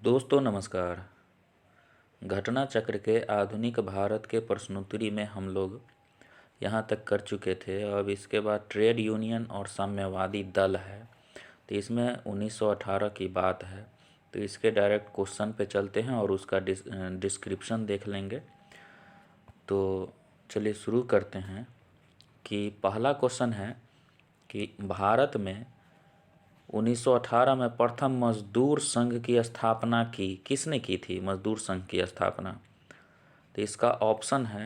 दोस्तों नमस्कार। घटना चक्र के आधुनिक भारत के प्रश्नोत्तरी में हम लोग यहाँ तक कर चुके थे। अब इसके बाद ट्रेड यूनियन और साम्यवादी दल है, तो इसमें 1918 की बात है। तो इसके डायरेक्ट क्वेश्चन पे चलते हैं और उसका डिस्क्रिप्शन देख लेंगे। तो चलिए शुरू करते हैं कि पहला क्वेश्चन है कि भारत में 1918 में प्रथम मजदूर संघ की स्थापना किसने की थी? मजदूर संघ की स्थापना। तो इसका ऑप्शन है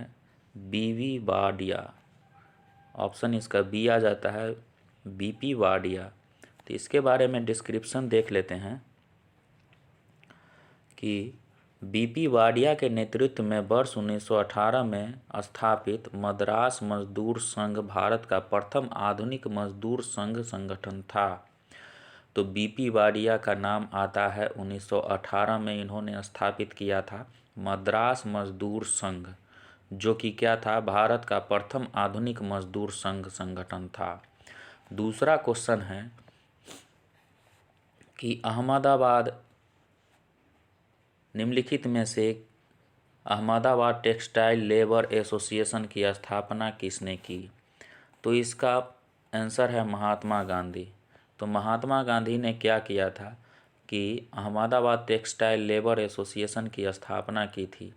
बीवी वाडिया। ऑप्शन इसका बी आ जाता है, बीपी वाडिया। तो इसके बारे में डिस्क्रिप्शन देख लेते हैं कि बीपी वाडिया के नेतृत्व में वर्ष 1918 में स्थापित मद्रास मजदूर संघ भारत का प्रथम आधुनिक मजदूर संघ संगठन था। तो बीपी वाडिया का नाम आता है 1918 में इन्होंने स्थापित किया था मद्रास मजदूर संघ, जो कि क्या था? भारत का प्रथम आधुनिक मजदूर संघ संगठन था। दूसरा क्वेश्चन है कि अहमदाबाद निम्नलिखित में से अहमदाबाद टेक्सटाइल लेबर एसोसिएशन की स्थापना किसने की? तो इसका आंसर है महात्मा गांधी। तो महात्मा गांधी ने क्या किया था कि अहमदाबाद टेक्सटाइल लेबर एसोसिएशन की स्थापना की थी।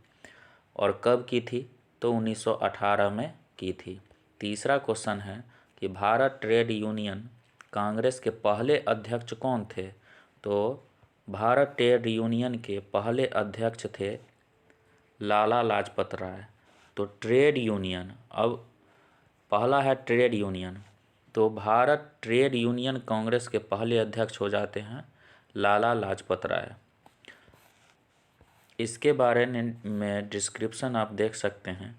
और कब की थी? तो 1918 में की थी। तीसरा क्वेश्चन है कि भारत ट्रेड यूनियन कांग्रेस के पहले अध्यक्ष कौन थे? तो भारत ट्रेड यूनियन के पहले अध्यक्ष थे लाला लाजपत राय। तो ट्रेड यूनियन, अब पहला है ट्रेड यूनियन, तो भारत ट्रेड यूनियन कांग्रेस के पहले अध्यक्ष हो जाते हैं लाला लाजपत राय। इसके बारे में डिस्क्रिप्शन आप देख सकते हैं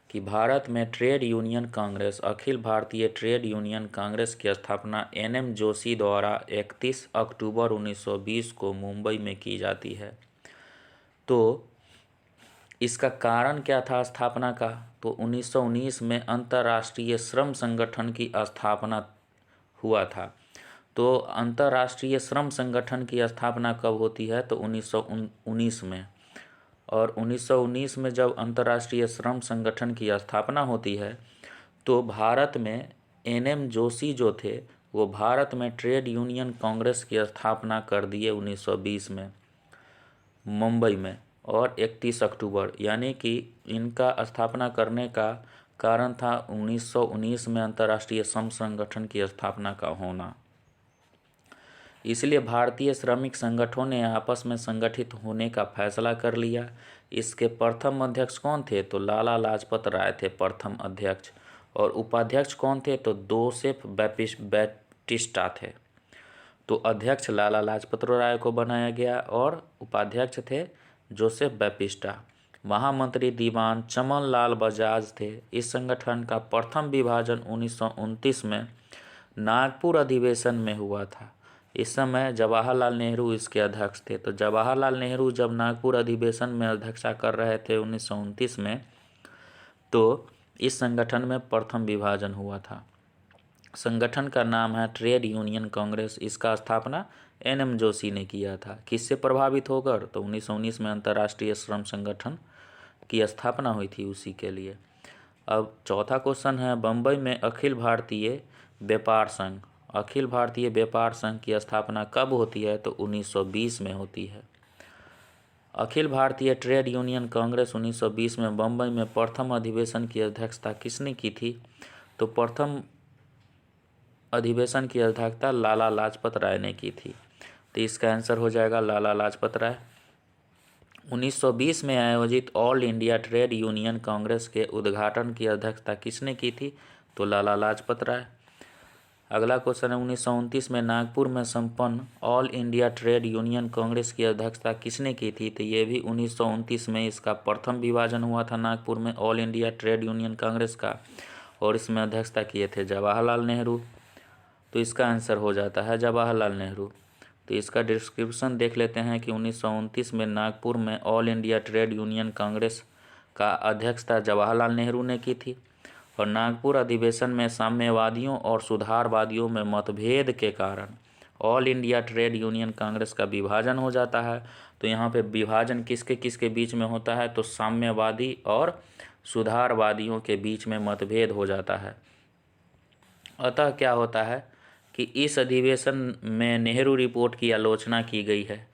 कि भारत में trade union Congress, Akhil Bharatiya trade union Congress की स्थापना एनएम जोशी द्वारा 31 अक्टूबर 1920 को मुंबई में की जाती है। तो इसका कारण क्या था स्थापना का? तो 1919 में अंतर्राष्ट्रीय श्रम संगठन की स्थापना हुआ था। तो अंतर्राष्ट्रीय श्रम संगठन की स्थापना कब होती है? तो 1919 में। और 1919 में जब अंतर्राष्ट्रीय श्रम संगठन की स्थापना होती है तो भारत में एनएम जोशी जो थे वो भारत में ट्रेड यूनियन कांग्रेस की स्थापना कर दिए 1920 में मुंबई में। और 31 अक्टूबर, यानी कि इनका स्थापना करने का कारण था 1919 में अंतर्राष्ट्रीय श्रम संगठन की स्थापना का होना। इसलिए भारतीय श्रमिक संगठनों ने आपस में संगठित होने का फैसला कर लिया। इसके प्रथम अध्यक्ष कौन थे? तो लाला लाजपत राय थे प्रथम अध्यक्ष। और उपाध्यक्ष कौन थे? तो जोसेफ बैटिस्टा थे। तो अध्यक्ष लाला लाजपत राय को बनाया गया और उपाध्यक्ष थे जोसेफ बैटिस्टा। महामंत्री दीवान चमन लाल बजाज थे। इस संगठन का प्रथम विभाजन 1929 में नागपुर अधिवेशन में हुआ था। इस समय जवाहरलाल नेहरू इसके अध्यक्ष थे। तो जवाहरलाल नेहरू जब नागपुर अधिवेशन में अध्यक्षता कर रहे थे 1929 में, तो इस संगठन में प्रथम विभाजन हुआ था। संगठन का नाम है ट्रेड यूनियन कांग्रेस। इसका स्थापना एनएम जोशी ने किया था। किससे प्रभावित होकर? तो 1919 में अंतर्राष्ट्रीय श्रम संगठन की स्थापना हुई थी उसी के लिए। अब चौथा क्वेश्चन है बम्बई में अखिल भारतीय व्यापार संघ। अखिल भारतीय व्यापार संघ की स्थापना कब होती है? तो 1920 में होती है। अखिल भारतीय ट्रेड यूनियन कांग्रेस 1920 में बम्बई में प्रथम अधिवेशन की अध्यक्षता किसने की थी? तो प्रथम अधिवेशन की अध्यक्षता लाला लाजपत राय ने की थी। तो इसका आंसर हो जाएगा लाला लाजपत राय। 1920 में आयोजित all India trade union Congress के उद्घाटन की अध्यक्षता किसने की थी? तो लाला लाजपत राय। अगला क्वेश्चन है 1929 में नागपुर में संपन्न all India trade union Congress की अध्यक्षता किसने की थी? तो ये भी 1929 में इसका प्रथम विभाजन हुआ था नागपुर में all India trade union Congress का, और इसमें अध्यक्षता किए थे जवाहरलाल नेहरू। तो इसका आंसर हो जाता है जवाहरलाल नेहरू। तो इसका डिस्क्रिप्शन देख लेते हैं कि 1929 में नागपुर में all India trade union Congress का अध्यक्षता जवाहरलाल नेहरू ने की थी। और नागपुर अधिवेशन में साम्यवादियों और सुधारवादियों में मतभेद के कारण all India trade union Congress का विभाजन हो जाता है। तो यहाँ पे विभाजन किसके किसके बीच में होता है, तो साम्यवादी और सुधारवादियों के बीच में मतभेद हो जाता है। अतः क्या होता है कि इस अधिवेशन में नेहरू रिपोर्ट की आलोचना की गई है,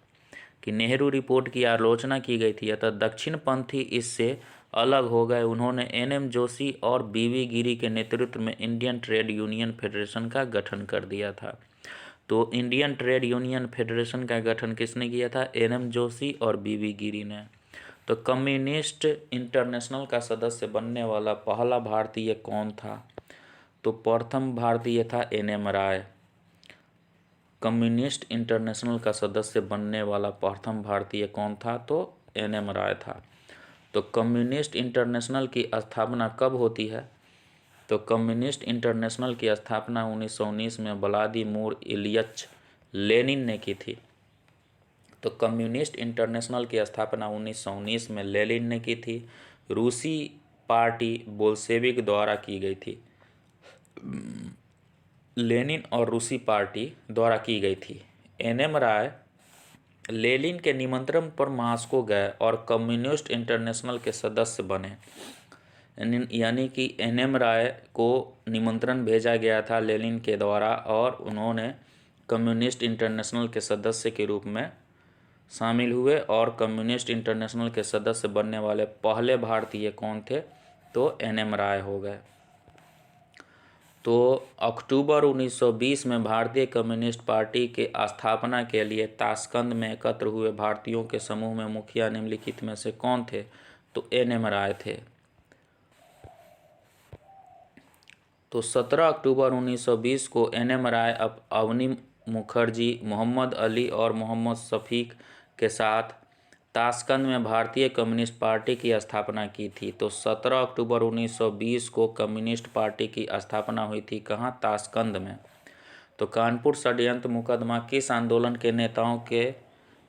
कि नेहरू रिपोर्ट की आलोचना की गई थी। अतः दक्षिणपंथी इससे अलग हो गए। उन्होंने एन.एम. जोशी और बी.वी. गिरी के नेतृत्व में इंडियन ट्रेड यूनियन फेडरेशन का गठन कर दिया था। तो इंडियन ट्रेड यूनियन फेडरेशन का गठन किसने किया था, एन.एम. जोशी और बी.वी. गिरी ने। तो कम्युनिस्ट इंटरनेशनल का सदस्य बनने वाला पहला भारतीय कौन था, तो प्रथम भारतीय था एन.एम. राय। कम्युनिस्ट इंटरनेशनल का सदस्य बनने वाला प्रथम भारतीय कौन था, तो एन.एम. राय था। तो कम्युनिस्ट इंटरनेशनल की स्थापना कब होती है, तो कम्युनिस्ट इंटरनेशनल की स्थापना 1919 में व्लादिमीर इलियच लेनिन ने की थी। तो कम्युनिस्ट इंटरनेशनल की स्थापना 1919 में लेनिन ने की थी। रूसी पार्टी बोल्शेविक द्वारा की गई थी। लेनिन और रूसी पार्टी द्वारा की गई थी। एन.एम. राय लेनिन के निमंत्रण पर मॉस्को गए और कम्युनिस्ट इंटरनेशनल के सदस्य बने। यानी कि एन.एम. राय को निमंत्रण भेजा गया था लेनिन के द्वारा और उन्होंने कम्युनिस्ट इंटरनेशनल के सदस्य के रूप में शामिल हुए। और कम्युनिस्ट इंटरनेशनल के सदस्य बनने वाले पहले भारतीय कौन थे, तो एन.एम. राय हो गए। तो अक्टूबर 1920 में भारतीय कम्युनिस्ट पार्टी के स्थापना के लिए ताशकंद में एकत्र हुए भारतीयों के समूह में मुखिया निम्नलिखित में से कौन थे, तो एन.एम. राय थे। तो 17 अक्टूबर 1920 को एन.एम. राय अवनी मुखर्जी, मोहम्मद अली और मोहम्मद शफीक के साथ ताशकंद में भारतीय कम्युनिस्ट पार्टी की स्थापना की थी। तो 17 अक्टूबर 1920 को कम्युनिस्ट पार्टी की स्थापना हुई थी, कहाँ, ताशकंद में। तो कानपुर षड्यंत्र मुकदमा किस आंदोलन के नेताओं के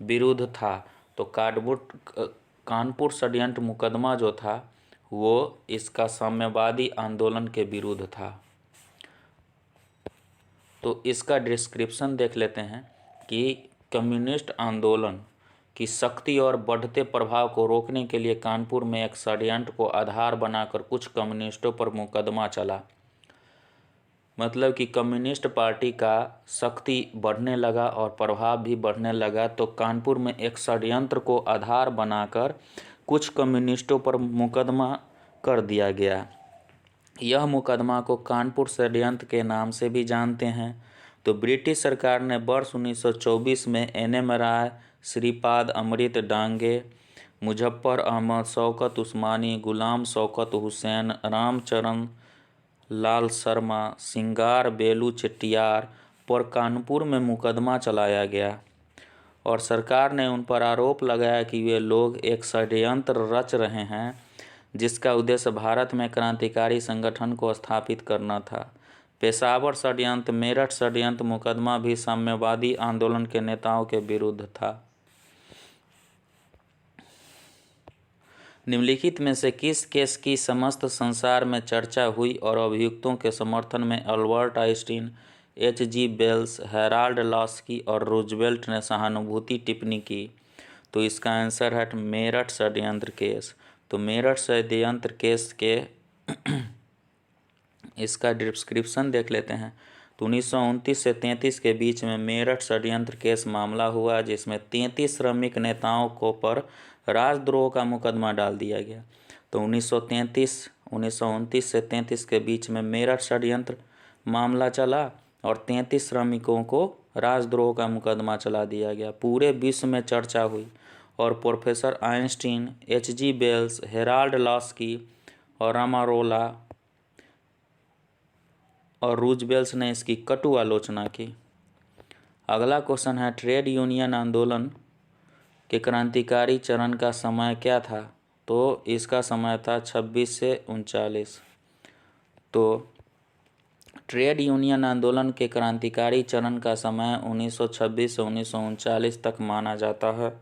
विरुद्ध था, तो कानपुर षड्यंत्र मुकदमा जो था वो इसका साम्यवादी आंदोलन के विरुद्ध था। तो इसका डिस्क्रिप्शन देख लेते हैं कि कम्युनिस्ट आंदोलन की शक्ति और बढ़ते प्रभाव को रोकने के लिए कानपुर में एक षड्यंत्र को आधार बनाकर कुछ कम्युनिस्टों पर मुकदमा चला। मतलब कि कम्युनिस्ट पार्टी का शक्ति बढ़ने लगा और प्रभाव भी बढ़ने लगा। तो कानपुर में एक षड्यंत्र को आधार बनाकर कुछ कम्युनिस्टों पर मुकदमा कर दिया गया। यह मुकदमा को कानपुर षड्यंत्र के नाम से भी जानते हैं। तो ब्रिटिश सरकार ने वर्ष 1924 में एन.एम. राय, श्रीपाद अमृत डांगे, मुजफ्फर अहमद, शौकत उस्मानी, गुलाम शौकत हुसैन, रामचरण लाल शर्मा, सिंगार बेलू चेट्टियार पर कानपुर में मुकदमा चलाया गया और सरकार ने उन पर आरोप लगाया कि वे लोग एक षड्यंत्र रच रहे हैं जिसका उद्देश्य भारत में क्रांतिकारी संगठन को स्थापित करना था। पेशावर षड्यंत्र, मेरठ षड्यंत्र मुकदमा भी साम्यवादी आंदोलन के नेताओं के विरुद्ध था। निम्नलिखित में से किस केस की समस्त संसार में चर्चा हुई और अभियुक्तों के समर्थन में Albert Einstein, H.G. Wells, Harold Laski और रूजवेल्ट ने सहानुभूति टिप्पणी की, तो इसका आंसर है मेरठ षड्यंत्र केस। तो मेरठ षड्यंत्र केस के इसका डिस्क्रिप्शन देख लेते हैं। तो 1929 से 33 के बीच में मेरठ षड्यंत्र केस मामला हुआ जिसमें 33 श्रमिक नेताओं को पर राजद्रोह का मुकदमा डाल दिया गया। तो 1929 से 33 के बीच में मेरठ षड्यंत्र मामला चला और 33 श्रमिकों को राजद्रोह का मुकदमा चला दिया गया। पूरे विश्व में चर्चा हुई और professor Einstein, H.G. Wells, Harold Laski और रामारोला और रूजवेल्स ने इसकी कटु आलोचना की। अगला क्वेश्चन है, ट्रेड यूनियन आंदोलन के क्रांतिकारी चरण का समय क्या था, तो इसका समय था 26 से 39। तो ट्रेड यूनियन आंदोलन के क्रांतिकारी चरण का समय 1926 से 1939 तक माना जाता है।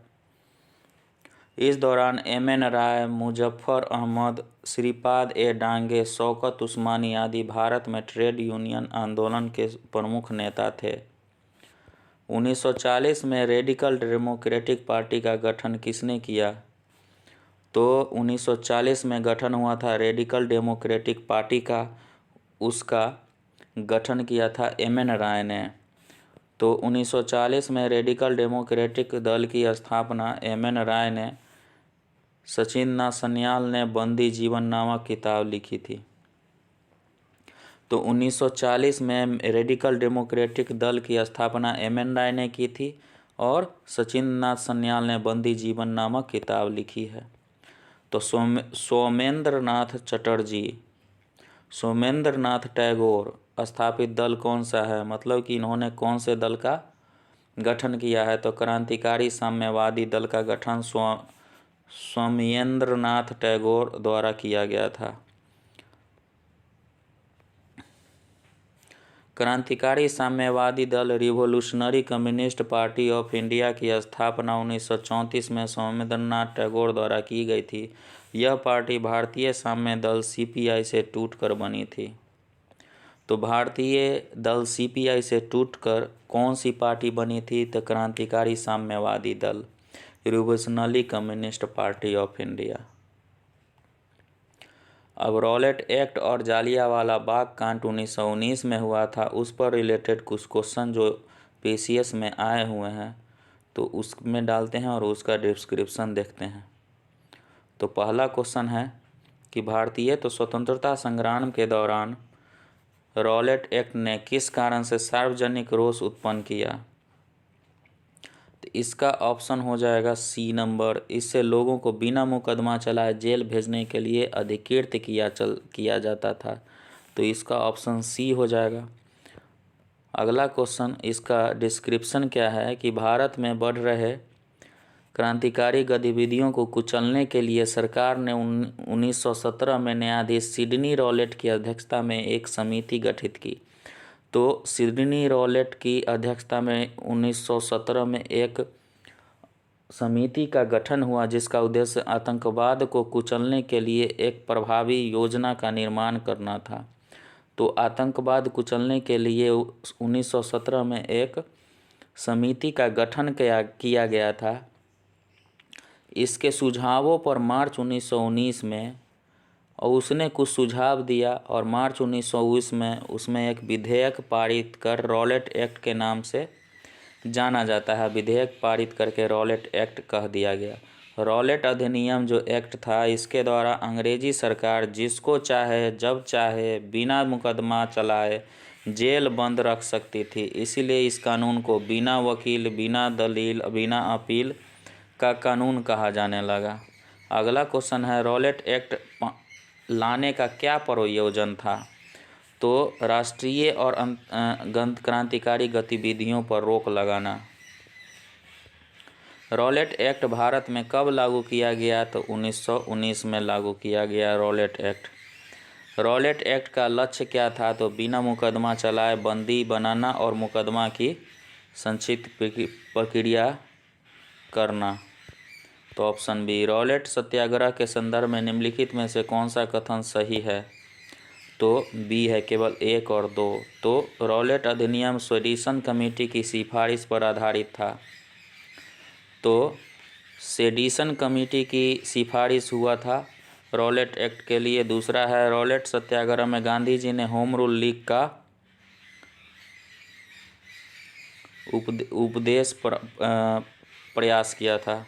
इस दौरान एम.एन. राय, मुजफ्फर अहमद, श्रीपाद ए डांगे, शौकत उस्मानी आदि भारत में ट्रेड यूनियन आंदोलन के प्रमुख नेता थे। 1940 में रेडिकल डेमोक्रेटिक पार्टी का गठन किसने किया? तो 1940 में गठन हुआ था रेडिकल डेमोक्रेटिक पार्टी का, उसका गठन किया था एम.एन. राय ने। तो 1940 में रेडिकल डेमोक्रेटिक दल की स्थापना एम.एन. राय ने, सचिन नाथ सन्याल ने बंदी जीवन नामक किताब लिखी थी। तो 1940 में रेडिकल डेमोक्रेटिक दल की स्थापना एम.एन. राय ने की थी और सचिन नाथ सन्याल ने बंदी जीवन नामक किताब लिखी है। तो सोमेंद्र नाथ चटर्जी, सोमेंद्र नाथ टैगोर स्थापित दल कौन सा है? मतलब कि इन्होंने कौन से दल का गठन किया है? तो क्रांतिकारी साम्यवादी दल का गठन सोमेंद्र नाथ टैगोर द्वारा किया गया था। क्रांतिकारी साम्यवादी दल revolutionary communist party of India की स्थापना 1934 में सोमेंद्रनाथ टैगोर द्वारा की गई थी। यह पार्टी भारतीय साम्य दल सीपीआई से टूटकर बनी थी। तो भारतीय दल सीपीआई से टूटकर कौन सी पार्टी बनी थी? तो क्रांतिकारी साम्यवादी दल, revolutionary communist party of India. अब रॉलेट एक्ट और जालियांवाला बाग कांड 1919 में हुआ था, उस पर रिलेटेड कुछ क्वेश्चन जो पीसीएस में आए हुए हैं तो उसमें डालते हैं और उसका डिस्क्रिप्शन देखते हैं। तो पहला क्वेश्चन है कि भारतीय स्वतंत्रता संग्राम के दौरान रॉलेट एक्ट ने किस कारण से सार्वजनिक रोष उत्पन्न किया? तो इसका ऑप्शन हो जाएगा सी नंबर। इससे लोगों को बिना मुकदमा चलाए जेल भेजने के लिए अधिकृत किया जाता था। तो इसका ऑप्शन सी हो जाएगा। अगला क्वेश्चन, इसका डिस्क्रिप्शन क्या है कि भारत में बढ़ रहे क्रांतिकारी गतिविधियों को कुचलने के लिए सरकार ने 1917 में न्यायाधीश सिडनी रॉलेट की अध्यक्षता में एक समिति गठित की। तो सिडनी रॉलेट की अध्यक्षता में 1917 में एक समिति का गठन हुआ जिसका उद्देश्य आतंकवाद को कुचलने के लिए एक प्रभावी योजना का निर्माण करना था। तो आतंकवाद कुचलने के लिए 1917 में एक समिति का गठन किया गया था। इसके सुझावों पर मार्च 1919 में और उसने कुछ सुझाव दिया और मार्च 1919 में उसमें एक विधेयक पारित कर रॉलेट एक्ट के नाम से जाना जाता है। विधेयक पारित करके रॉलेट एक्ट कह दिया गया। रॉलेट अधिनियम जो एक्ट था, इसके द्वारा अंग्रेजी सरकार जिसको चाहे जब चाहे बिना मुकदमा चलाए जेल बंद रख सकती थी। इसीलिए इस कानून को बिना वकील, बिना दलील, बिना अपील का कानून कहा जाने लगा। अगला क्वेश्चन है, रॉलेट एक्ट लाने का क्या प्रयोजन था? तो राष्ट्रीय और क्रांतिकारी गतिविधियों पर रोक लगाना। रॉलेट एक्ट भारत में कब लागू किया गया? तो 1919 में लागू किया गया रॉलेट एक्ट। रॉलेट एक्ट का लक्ष्य क्या था? तो बिना मुकदमा चलाए बंदी बनाना और मुकदमा की संक्षिप्त प्रक्रिया करना। तो ऑप्शन बी। रॉलेट सत्याग्रह के संदर्भ में निम्नलिखित में से कौन सा कथन सही है? तो बी है, केवल 1 और 2। तो रॉलेट अधिनियम सेडिशन कमेटी की सिफारिश पर आधारित था। तो सेडिशन कमेटी की सिफारिश हुआ था रॉलेट एक्ट के लिए। दूसरा है, रॉलेट सत्याग्रह में गांधी जी ने होम रूल लीग का उपदेश प्रयास किया था।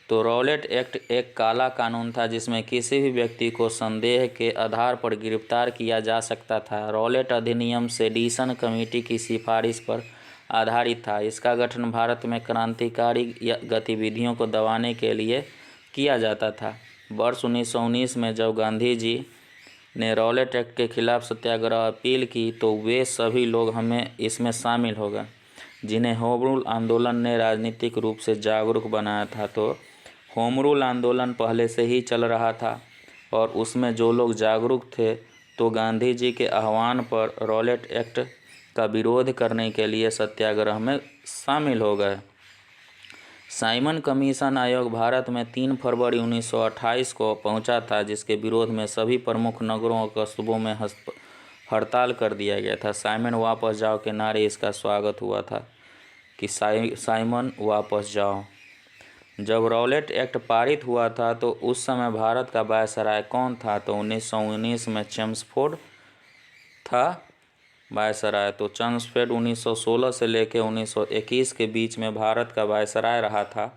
तो रॉलेट एक्ट एक काला कानून था जिसमें किसी भी व्यक्ति को संदेह के आधार पर गिरफ्तार किया जा सकता था। रॉलेट अधिनियम सेडिशन कमेटी की सिफारिश पर आधारित था। इसका गठन भारत में क्रांतिकारी गतिविधियों को दबाने के लिए किया जाता था। वर्ष 1919 में जब गांधी जी ने रॉलेट एक्ट के खिलाफ सत्याग्रह अपील की तो वे सभी लोग हमें इसमें शामिल हो गए जिन्हें होम रूल आंदोलन ने राजनीतिक रूप से जागरूक बनाया था। तो होम रूल आंदोलन पहले से ही चल रहा था और उसमें जो लोग जागरूक थे तो गांधी जी के आह्वान पर रॉलेट एक्ट का विरोध करने के लिए सत्याग्रह में शामिल हो गए। साइमन कमीशन आयोग भारत में 3 फरवरी 1928 को पहुंचा था जिसके विरोध में सभी प्रमुख नगरों और कस्बों में हड़ताल कर दिया गया था। साइमन वापस जाओ के नारे इसका स्वागत हुआ था कि साइमन वापस जाओ। जब रॉलेट एक्ट पारित हुआ था तो उस समय भारत का वायसराय कौन था? तो 1919 में चेम्सफोर्ड था वायसराय। तो चेम्सफोर्ड 1916 से लेकर 1921 के बीच में भारत का वायसराय रहा था।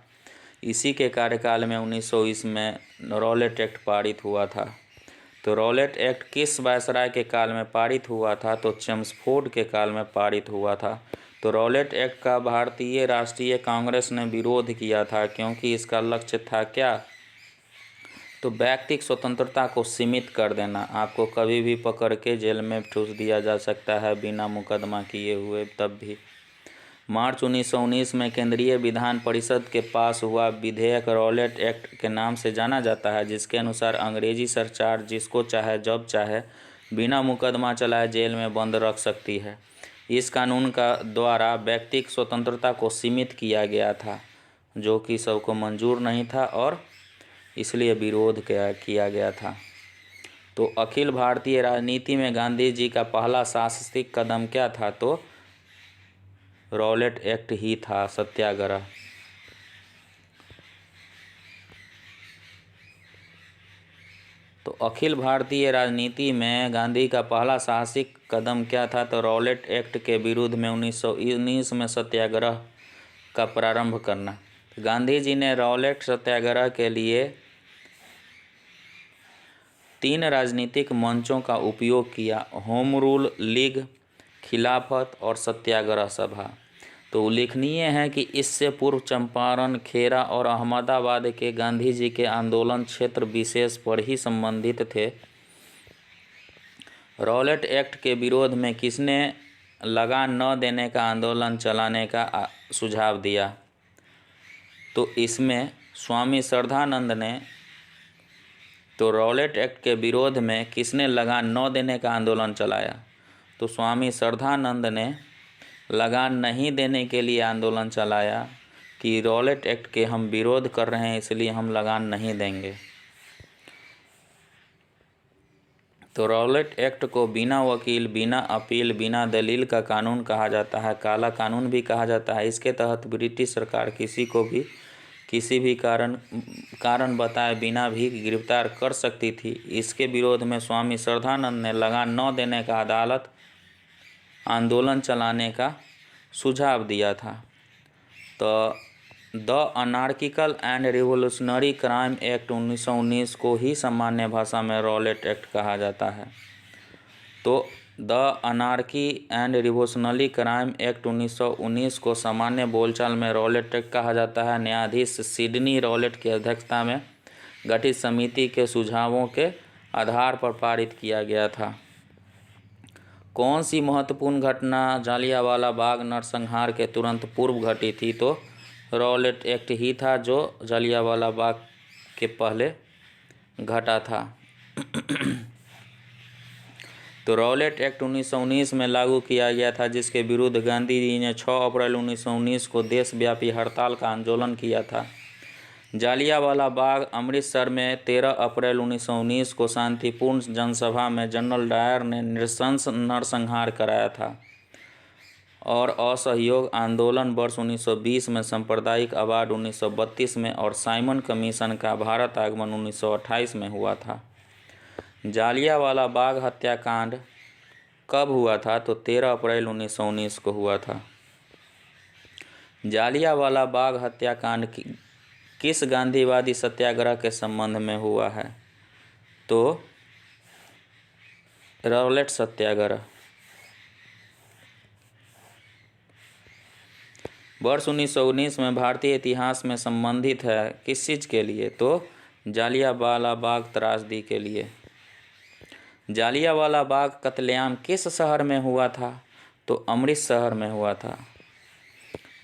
इसी के कार्यकाल में 1920 में रॉलेट एक्ट पारित हुआ था। तो रॉलेट एक्ट किस वायसराय के काल में पारित हुआ था? तो चेम्सफोर्ड के काल में पारित हुआ था। तो रॉलेट एक्ट का भारतीय राष्ट्रीय कांग्रेस ने विरोध किया था, क्योंकि इसका लक्ष्य था क्या? तो व्यक्तिगत स्वतंत्रता को सीमित कर देना। आपको कभी भी पकड़ के जेल में ठूस दिया जा सकता है बिना मुकदमा किए हुए तब भी। मार्च 1919 में केंद्रीय विधान परिषद के पास हुआ विधेयक रॉलेट एक्ट के नाम से जाना जाता है, जिसके अनुसार अंग्रेजी सरकार जिसको चाहे जब चाहे बिना मुकदमा चलाए जेल में बंद रख सकती है। इस कानून का द्वारा व्यक्तिगत स्वतंत्रता को सीमित किया गया था, जो कि सबको मंजूर नहीं था और इसलिए विरोध किया गया था। तो अखिल भारतीय राजनीति में गांधी जी का पहला शासनिक कदम क्या था? तो रॉलेट एक्ट ही था, सत्याग्रह। तो अखिल भारतीय राजनीति में गांधी का पहला साहसिक कदम क्या था? तो रॉलेट एक्ट के विरुद्ध में 1919 में सत्याग्रह का प्रारंभ करना। गांधी जी ने रॉलेट सत्याग्रह के लिए 3 राजनीतिक मंचों का उपयोग किया: होम रूल लीग, खिलाफत और सत्याग्रह सभा। तो उल्लेखनीय है कि इससे पूर्व चंपारण, खेरा और अहमदाबाद के गांधी जी के आंदोलन क्षेत्र विशेष पर ही संबंधित थे। रॉलेट एक्ट के विरोध में किसने लगान न देने का आंदोलन चलाने का सुझाव दिया? तो इसमें स्वामी श्रद्धानंद ने। तो रॉलेट एक्ट के विरोध में किसने लगान न देने का आंदोलन चलाया? तो स्वामी श्रद्धानंद ने लगान नहीं देने के लिए आंदोलन चलाया कि रॉलेट एक्ट के हम विरोध कर रहे हैं, इसलिए हम लगान नहीं देंगे। तो रॉलेट एक्ट को बिना वकील, बिना अपील, बिना दलील का कानून कहा जाता है, काला कानून भी कहा जाता है। इसके तहत ब्रिटिश सरकार किसी को भी किसी भी कारण बताए बिना भी गिरफ्तार कर सकती थी। इसके विरोध में स्वामी श्रद्धानंद ने लगान न देने का अदालत आंदोलन चलाने का सुझाव दिया था। तो the anarchical and revolutionary crime act 1919 को ही सामान्य भाषा में रॉलेट एक्ट कहा जाता है। तो the anarchy and revolutionary crime act 1919 को सामान्य बोलचाल में रॉलेट एक्ट कहा जाता है। न्यायाधीश सिडनी रॉलेट की अध्यक्षता में गठित समिति के सुझावों के आधार पर पारित किया गया था। कौन सी महत्वपूर्ण घटना जालियांवाला बाग नरसंहार के तुरंत पूर्व घटी थी? तो रॉलेट एक्ट ही था जो जालियांवाला बाग के पहले घटा था। तो रॉलेट एक्ट 1919 में लागू किया गया था, जिसके विरुद्ध गांधी जी ने 6 अप्रैल 1919 को देशव्यापी हड़ताल का आंदोलन किया था। जालियांवाला बाग अमृतसर में 13 अप्रैल 1919 को शांतिपूर्ण जनसभा में जनरल डायर ने नृशंस नरसंहार कराया था। और असहयोग आंदोलन वर्ष 1920 में, सांप्रदायिक आवाज़ 1932 में और साइमन कमीशन का भारत आगमन 1928 में हुआ था। जालियांवाला बाग हत्याकांड कब हुआ था? तो 13 अप्रैल 1919 को हुआ था। जालियांवाला बाग हत्याकांड किस गांधीवादी सत्याग्रह के संबंध में हुआ है? तो रॉलेट सत्याग्रह। वर्ष 1919 में भारतीय इतिहास में संबंधित है किस चीज़ के लिए? तो जालियांवाला बाग त्रासदी के लिए। जालियांवाला बाग कत्लेआम किस शहर में हुआ था? तो अमृतसर में हुआ था।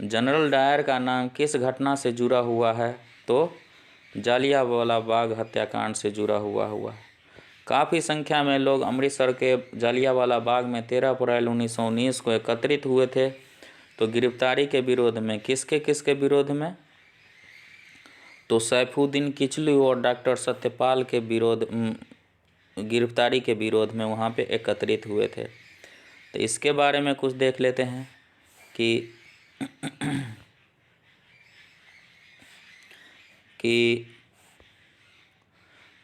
जनरल डायर का नाम किस घटना से जुड़ा हुआ है? तो जालियांवाला बाग हत्याकांड से जुड़ा हुआ। काफ़ी संख्या में लोग अमृतसर के जालियांवाला बाग में 13 अप्रैल 1919 को एकत्रित हुए थे। तो गिरफ्तारी के विरोध में किसके विरोध में? तो सैफुद्दीन किचलू और डॉक्टर सत्यपाल के विरोध गिरफ्तारी के विरोध में वहाँ पे एकत्रित हुए थे। तो इसके बारे में कुछ देख लेते हैं कि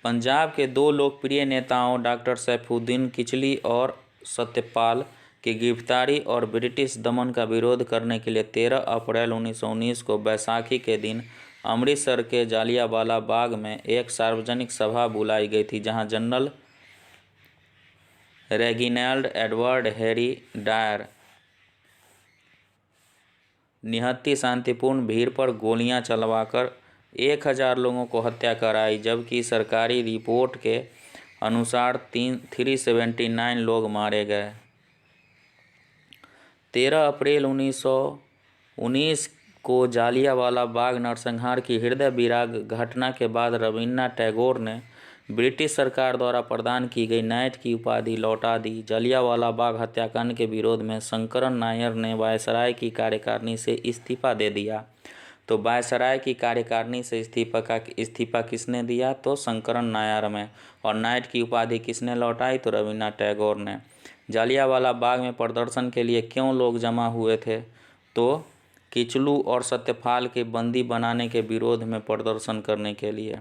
पंजाब के दो लोकप्रिय नेताओं डॉक्टर सैफुद्दीन किचली और सत्यपाल की गिरफ्तारी और ब्रिटिश दमन का विरोध करने के लिए 13 अप्रैल 1919 को बैसाखी के दिन अमृतसर के जालियांवाला बाग में एक सार्वजनिक सभा बुलाई गई थी, जहां general Reginald Edward Harry Dyer निहत्थी शांतिपूर्ण भीड़ पर गोलियां चलवाकर 1000 लोगों को हत्या कराई, जबकि सरकारी रिपोर्ट के अनुसार 379 लोग मारे गए। 13 अप्रैल 1919 को जालियांवाला बाग नरसंहार की हृदय विदारक घटना के बाद रवीन्द्रनाथ टैगोर ने ब्रिटिश सरकार द्वारा प्रदान की गई नाइट की उपाधि लौटा दी। जालियांवाला बाग हत्याकांड के विरोध में शंकरन नायर ने वायसराय की कार्यकारिणी से इस्तीफा दे दिया। तो वायसराय की कार्यकारिणी से इस्तीफा किसने दिया? तो शंकरन नायर में। और नाइट की उपाधि किसने लौटाई? तो रवीन्द्रनाथ टैगोर ने। जालियांवाला बाग में प्रदर्शन के लिए क्यों लोग जमा हुए थे? तो किचलू और सत्यपाल के बंदी बनाने के विरोध में प्रदर्शन करने के लिए।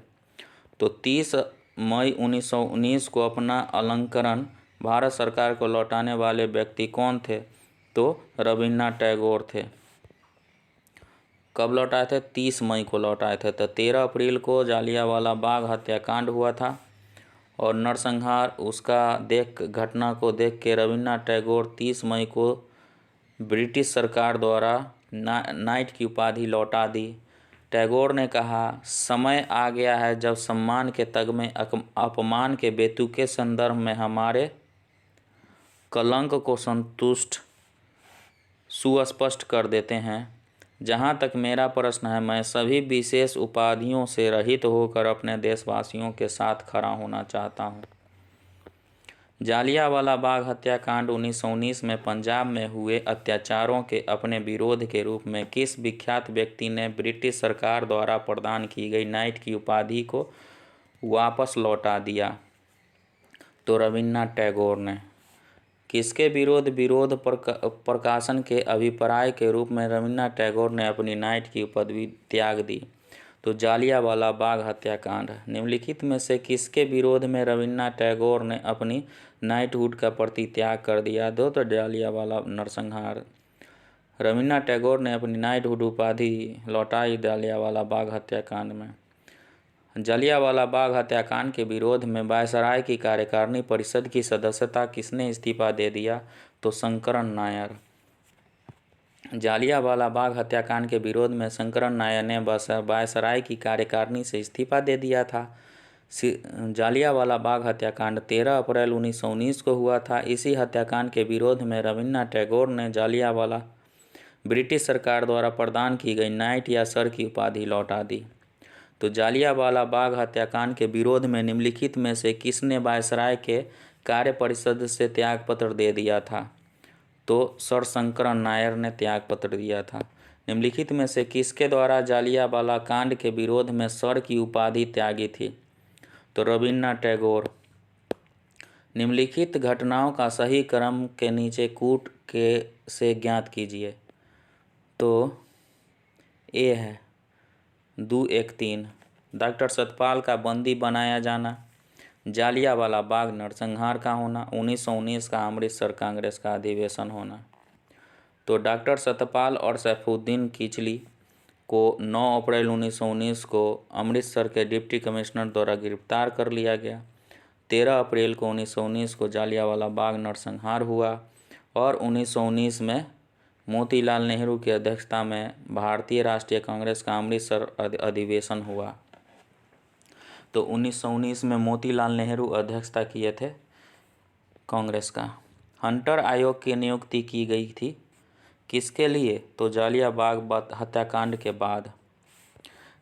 तो 30 मई 1919 को अपना अलंकरण भारत सरकार को लौटाने वाले व्यक्ति कौन थे? तो रवीन्द्रनाथ टैगोर थे। कब लौटाए थे? 30 मई को लौटाए थे। तो 13 अप्रैल को जालियांवाला बाग हत्याकांड हुआ था और नरसंहार घटना को देख के रवीन्द्रनाथ टैगोर 30 मई को ब्रिटिश सरकार द्वारा नाइट की उपाधि लौटा दी। टैगोर ने कहा, समय आ गया है जब सम्मान के तगमे अपमान के बेतु के संदर्भ में हमारे कलंक को सुस्पष्ट कर देते हैं। जहाँ तक मेरा प्रश्न है, मैं सभी विशेष उपाधियों से रहित होकर अपने देशवासियों के साथ खड़ा होना चाहता हूँ। जालियांवाला बाग हत्याकांड 1919 में पंजाब में हुए अत्याचारों के अपने विरोध के रूप में किस विख्यात व्यक्ति ने ब्रिटिश सरकार द्वारा प्रदान की गई नाइट की उपाधि को वापस लौटा दिया? तो रवीन्द्रनाथ टैगोर ने। किसके विरोध प्रकाशन के अभिप्राय के रूप में रवीन्द्रनाथ टैगोर ने अपनी नाइट की उपाधि त्याग दी? तो जालियांवाला बाग हत्याकांड। निम्नलिखित में से किसके विरोध में रवीन्द्रनाथ टैगोर ने अपनी नाइटहुड का परित्याग कर दिया? तो जालियांवाला नरसंहार। रवीन्द्रनाथ टैगोर ने अपनी नाइटहुड उपाधि लौटाई जालियांवाला बाग हत्याकांड में। जालियांवाला बाग हत्याकांड के विरोध में वायसराय की कार्यकारिणी परिषद की सदस्यता किसने इस्तीफा दे दिया? तो शंकरन नायर। जालियांवाला बाग हत्याकांड के विरोध में शंकरन नायर ने वायसराय की कार्यकारिणी से इस्तीफा दे दिया था। जालियांवाला बाग हत्याकांड 13 अप्रैल 1919 को हुआ था। इसी हत्याकांड के विरोध में रवीन्द्रनाथ टैगोर ने जालियांवाला ब्रिटिश सरकार द्वारा प्रदान की गई नाइट या सर की उपाधि लौटा दी। तो जालियांवाला बाग हत्याकांड के विरोध में निम्नलिखित में से किसने वायसराय के कार्य परिषद से त्यागपत्र दे दिया था? तो सर शंकरन नायर ने त्यागपत्र दिया था। निम्नलिखित में से किसके द्वारा जालियांवाला कांड के विरोध में सर की उपाधि त्यागी थी? तो रवीन्द्रनाथ टैगोर। निम्नलिखित घटनाओं का सही क्रम के नीचे कूट के से ज्ञात कीजिए। तो ए है 2-1-3 डॉक्टर सतपाल का बंदी बनाया जाना, जालियांवाला बाग नरसंहार का होना, 1919 का अमृतसर कांग्रेस का अधिवेशन होना। तो डॉक्टर सतपाल और सैफुद्दीन किचली को 9 अप्रैल 1919 को अमृतसर के डिप्टी कमिश्नर द्वारा गिरफ्तार कर लिया गया। 13 अप्रैल को 1919 को जालियांवाला बाग नरसंहार हुआ और 1919 में मोतीलाल नेहरू की अध्यक्षता में भारतीय राष्ट्रीय कांग्रेस का अमृतसर अधिवेशन हुआ। तो 1919 में मोतीलाल नेहरू अध्यक्षता किए थे कांग्रेस का। हंटर आयोग की नियुक्ति की गई थी किसके लिए? तो जालियांवाला हत्याकांड के बाद।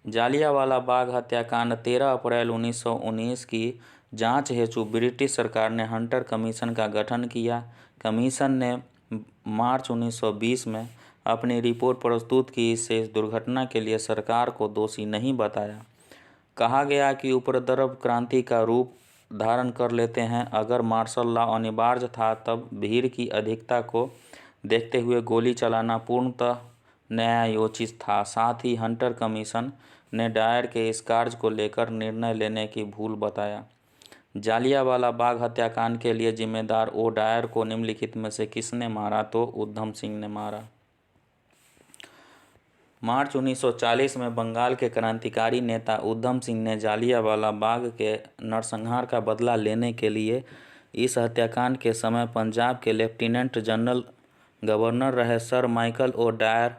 जालियांवाला बाग हत्याकांड 13 अप्रैल 1919 की जांच हेतु ब्रिटिश सरकार ने हंटर कमीशन का गठन किया। कमीशन ने मार्च 1920 में अपनी रिपोर्ट प्रस्तुत की। इससे इस दुर्घटना के लिए सरकार को दोषी नहीं बताया। कहा गया कि उपद्रव क्रांति का रूप धारण कर लेते हैं। अगर मार्शल लॉ अनिवार्य था तब भीड़ की अधिकता को देखते हुए गोली चलाना पूर्णतः न्यायोचित था। साथ ही हंटर कमीशन ने डायर के इस कार्य को लेकर निर्णय लेने की भूल बताया। जालियांवाला बाग हत्याकांड के लिए जिम्मेदार ओ डायर को निम्नलिखित में से किसने मारा? तो उधम सिंह ने मारा। मार्च 1940 में बंगाल के क्रांतिकारी नेता उधम सिंह ने जालियांवाला बाग के नरसंहार का बदला लेने के लिए इस हत्याकांड के समय पंजाब के लेफ्टिनेंट जनरल गवर्नर रहे सर माइकल ओ डायर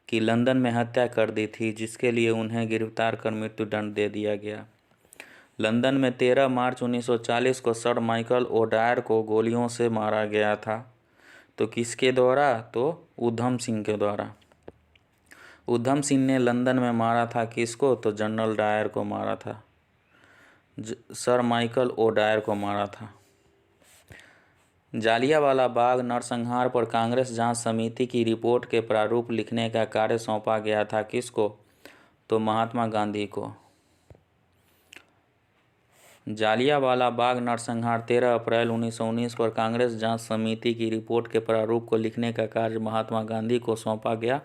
की लंदन में हत्या कर दी थी, जिसके लिए उन्हें गिरफ्तार कर मृत्युदंड दे दिया गया। लंदन में 13 मार्च 1940 को सर माइकल ओ डायर को गोलियों से मारा गया था। तो किसके द्वारा? तो उधम सिंह के द्वारा। उधम सिंह ने लंदन में मारा था किसको? तो जनरल डायर को मारा था, सर माइकल ओ डायर को मारा था। जालियांवाला बाग नरसंहार पर कांग्रेस जांच समिति की रिपोर्ट के प्रारूप लिखने का कार्य सौंपा गया था किसको? तो महात्मा गांधी को। जालियांवाला बाग नरसंहार 13 अप्रैल 1919 पर कांग्रेस जांच समिति की रिपोर्ट के प्रारूप को लिखने का कार्य महात्मा गांधी को सौंपा गया।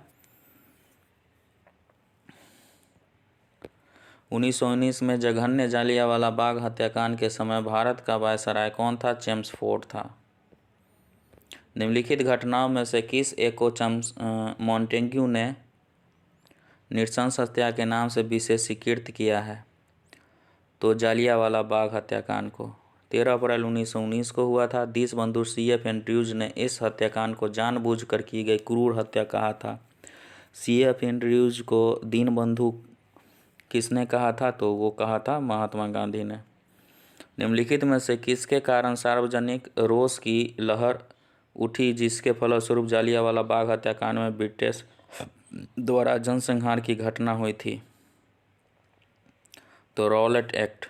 1919 में जघन्य जालियांवाला बाग हत्याकांड के समय भारत का वायसराय कौन था? चेम्सफोर्ड था। निम्नलिखित घटनाओं में से किस एक को मॉन्टेग्यू ने नृशंस हत्या के नाम से विशेषीकृत किया है? तो जालियांवाला बाग हत्याकांड को। 13 अप्रैल 1919 को हुआ था। देशबंधु C.F. एंड्रयूज ने इस हत्याकांड को जानबूझकर की गई क्रूर हत्या कहा था। C.F. एंड्रयूज को दीनबंधु किसने कहा था? तो वो कहा था महात्मा गांधी ने। निम्नलिखित में से किसके कारण सार्वजनिक रोष की लहर उठी जिसके फलस्वरूप जालियांवाला बाग हत्याकांड में ब्रिटिश द्वारा जनसंहार की घटना हुई थी? तो रॉलेट एक्ट।